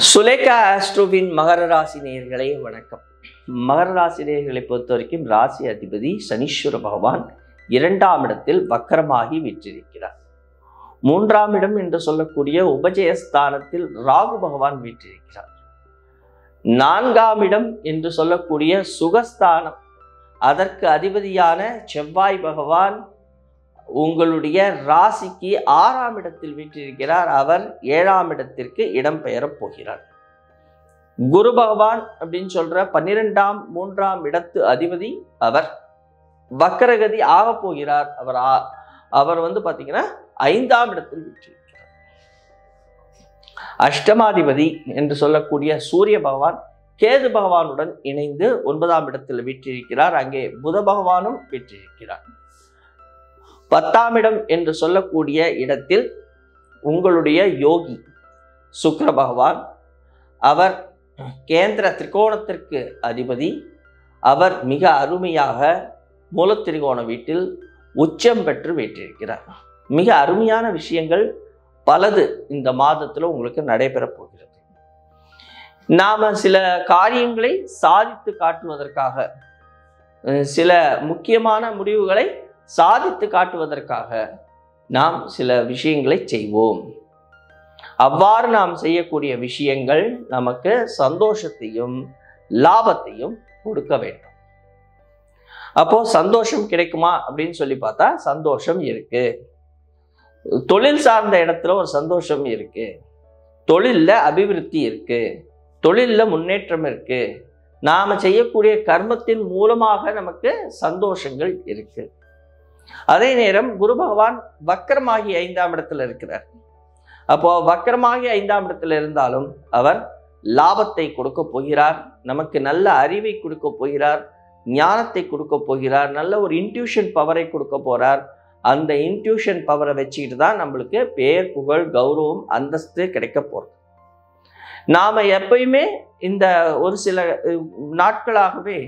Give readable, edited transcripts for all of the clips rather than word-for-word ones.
சுலேகா ஆஸ்ட்ரோவின் மகர ராசி நேயர்களே வணக்கம். மகர ராசி நேயர்களை பொறுத்த வரைக்கும் ராசி அதிபதி சனீஸ்வர பகவான் 2ஆம் இடத்தில் வக்கரமாகி வீற்றிருக்கிறார். 3ஆம் இடம் என்று சொல்லக்கூடிய உபஜயஸ்தானத்தில் ராகு பகவான் வீற்றிருக்கிறார். 4ஆம் இடம் என்று சொல்லக்கூடிய சுகஸ்தானம், அதற்கு அதிபதியான செவ்வாய் பகவான் உங்களுடைய ராசிக்கு 6ஆம் இடத்தில் வீற்றிருக்கிறார். அவர் 7ஆம் இடத்திற்கு இடம்பெயரப் போகிறார். குரு பகவான் அப்படின்னு சொல்ற 12ஆம் 3ஆம் இடத்து அதிபதி அவர் வக்கரகதி ஆக போகிறார். அவர் பாத்தீங்கன்னா 5ஆம் இடத்தில் வீற்றிருக்கிறார். அஷ்டமாதிபதி என்று சொல்லக்கூடிய சூரிய பகவான் கேது பகவானுடன் இணைந்து 9ஆம் இடத்தில் வீற்றிருக்கிறார். அங்கே புத பகவானும் வீற்றிருக்கிறார். 10ஆம் இடம் என்று சொல்லக்கூடிய இடத்தில் உங்களுடைய யோகி சுக்கிர பகவான், அவர் கேந்திர திரிகோணத்திற்கு அதிபதி. அவர் மிக அருமையாக மூலத்திரிகோண வீட்டில் உச்சம் பெற்று வீற்றிருக்கிறார். மிக அருமையான விஷயங்கள் பலது இந்த மாதத்தில் உங்களுக்கு நடைபெறப் போகிறது. நாம சில காரியங்களை சாதித்து காட்டுவதற்காக, சில முக்கியமான முடிவுகளை சாதித்து காட்டுவதற்காக நாம் சில விஷயங்களை செய்வோம். அவ்வாறு நாம் செய்யக்கூடிய விஷயங்கள் நமக்கு சந்தோஷத்தையும் லாபத்தையும் கொடுக்க வேண்டும். அப்போ சந்தோஷம் கிடைக்குமா அப்படின்னு சொல்லி பார்த்தா சந்தோஷம் இருக்கு. தொழில் சார்ந்த இடத்துல ஒரு சந்தோஷம் இருக்கு. தொழில்ல அபிவிருத்தி இருக்கு. தொழில்ல முன்னேற்றம் இருக்கு. நாம செய்யக்கூடிய கர்மத்தின் மூலமாக நமக்கு சந்தோஷங்கள் இருக்கு. அதே நேரம் குரு பகவான் வக்கரமாகி 5ஆம் இடத்துல இருக்கிறார். அப்போ வக்கரமாகி 5ஆம் இடத்துல இருந்தாலும் அவர் லாபத்தை கொடுக்க போகிறார். நமக்கு நல்ல அறிவை கொடுக்க போகிறார். ஞானத்தை கொடுக்க போகிறார். நல்ல ஒரு இன்ட்யூஷன் பவரை கொடுக்க போறார். அந்த இன்ட்யூஷன் பவரை வச்சுக்கிட்டு தான் நம்மளுக்கு பேர், புகழ், கௌரவம், அந்தஸ்து கிடைக்க போறது. நாம எப்பயுமே இந்த ஒரு சில நாட்களாகவே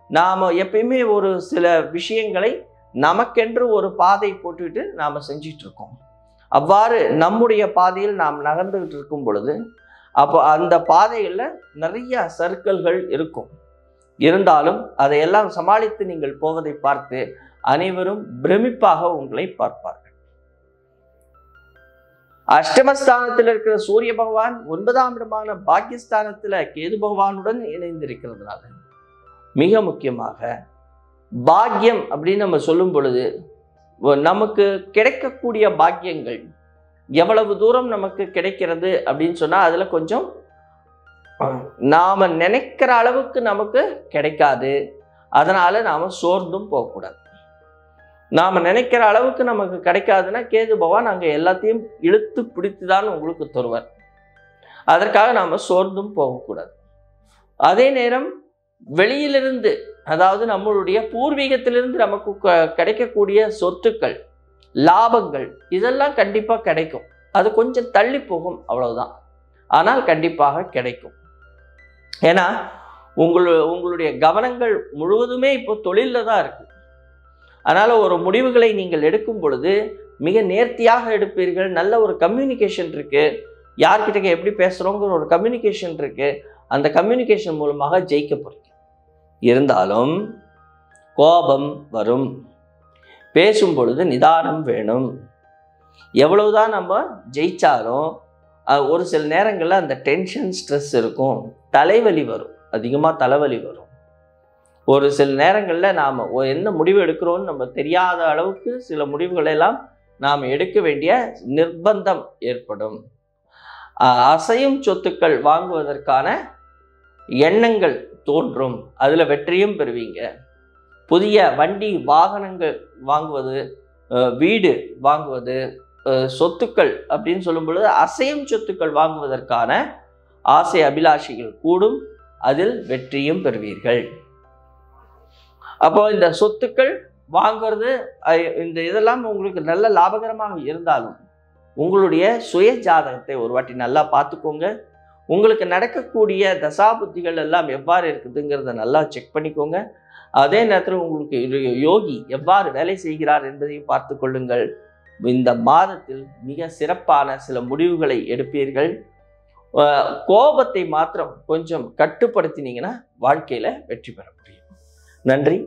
நாம எப்பயுமே ஒரு சில விஷயங்களை நமக்கென்று ஒரு பாதை போட்டுக்கிட்டு நாம செஞ்சிட்டு இருக்கோம். அவ்வாறு நம்முடைய பாதையில் நாம் நகர்ந்துகிட்டு இருக்கும் பொழுது அப்போ அந்த பாதைகள்ல நிறைய சர்க்கிள்கள் இருக்கும். இருந்தாலும் அதையெல்லாம் சமாளித்து நீங்கள் போவதை பார்த்து அனைவரும் பிரமிப்பாக உங்களை பார்ப்பார்கள். அஷ்டமஸ்தானத்தில் இருக்கிற சூரிய பகவான் 9ஆம் இடமான பாக்கியஸ்தானத்துல கேது பகவானுடன் இணைந்திருக்கிறதுனால மிக முக்கியமாக பாக்கியம் அப்படின்னு நம்ம சொல்லும் பொழுது நமக்கு கிடைக்கக்கூடிய பாக்கியங்கள் எவ்வளவு தூரம் நமக்கு கிடைக்கிறது அப்படின்னு சொன்னா அதுல கொஞ்சம் நாம நினைக்கிற அளவுக்கு நமக்கு கிடைக்காது. அதனால நாம சோர்ந்தும் போகக்கூடாது. நாம நினைக்கிற அளவுக்கு நமக்கு கிடைக்காதுன்னா கேது பகவான் அங்க எல்லாத்தையும் இழுத்து பிடித்துதான் உங்களுக்கு தருவார். அதற்காக நாம சோர்ந்தும் போகக்கூடாது. அதே நேரம் வெளியிலிருந்து, அதாவது நம்மளுடைய பூர்வீகத்திலிருந்து நமக்கு கிடைக்கக்கூடிய சொத்துக்கள், லாபங்கள், இதெல்லாம் கண்டிப்பா கிடைக்கும். அது கொஞ்சம் தள்ளி போகும், அவ்வளவுதான். ஆனால் கண்டிப்பாக கிடைக்கும். ஏன்னா உங்களுடைய கவனங்கள் முழுவதுமே இப்போ தொழிலில் தான் இருக்கு. அதனால ஒரு முடிவுகளை நீங்கள் எடுக்கும் பொழுது மிக நேர்த்தியாக எடுப்பீர்கள். நல்ல ஒரு கம்யூனிகேஷன் இருக்கு. யார்கிட்ட எப்படி பேசுறோங்கிற ஒரு கம்யூனிகேஷன் இருக்கு. அந்த கம்யூனிகேஷன் மூலமாக ஜெயிக்க போறீங்க. இருந்தாலும் கோபம் வரும். பேசும் பொழுது நிதானம் வேணும். எவ்வளவுதான் நம்ம ஜெயிச்சாலும் ஒரு சில நேரங்களில் அந்த டென்ஷன், ஸ்ட்ரெஸ் இருக்கும். தலைவலி வரும், அதிகமாக தலைவலி வரும். ஒரு சில நேரங்களில் நாம் என்ன முடிவு எடுக்கிறோன்னு நம்ம தெரியாத அளவுக்கு சில முடிவுகளை எல்லாம் நாம் எடுக்க வேண்டிய நிர்பந்தம் ஏற்படும். அசையும் சொத்துக்கள் வாங்குவதற்கான எண்ணங்கள் தோன்றும். அதில் வெற்றியும் பெறுவீங்க. புதிய வண்டி வாகனங்கள் வாங்குவது, வீடு வாங்குவது, சொத்துக்கள் அப்படின்னு சொல்லும் பொழுது அசையும் சொத்துக்கள் வாங்குவதற்கான ஆசை அபிலாஷைகள் கூடும். அதில் வெற்றியும் பெறுவீர்கள். அப்போ இந்த சொத்துக்கள் வாங்குறது, இந்த இதெல்லாம் உங்களுக்கு நல்ல லாபகரமாக இருந்தாலும் உங்களுடைய சுய ஜாதகத்தை ஒரு வாட்டி நல்லா பார்த்துக்கோங்க. உங்களுக்கு நடக்கக்கூடிய தசாபுத்திகள் எல்லாம் எவ்வாறு இருக்குதுங்கிறத நல்லா செக் பண்ணிக்கோங்க. அதே நேரத்தில் உங்களுக்கு யோகி எவ்வாறு வேலை செய்கிறார் என்பதையும் பார்த்து கொள்ளுங்கள். இந்த மாதத்தில் மிக சிறப்பான சில முடிவுகளை எடுப்பீர்கள். கோபத்தை மாத்திரம் கொஞ்சம் கட்டுப்படுத்தினீங்கன்னா வாழ்க்கையில வெற்றி பெற முடியும். நன்றி.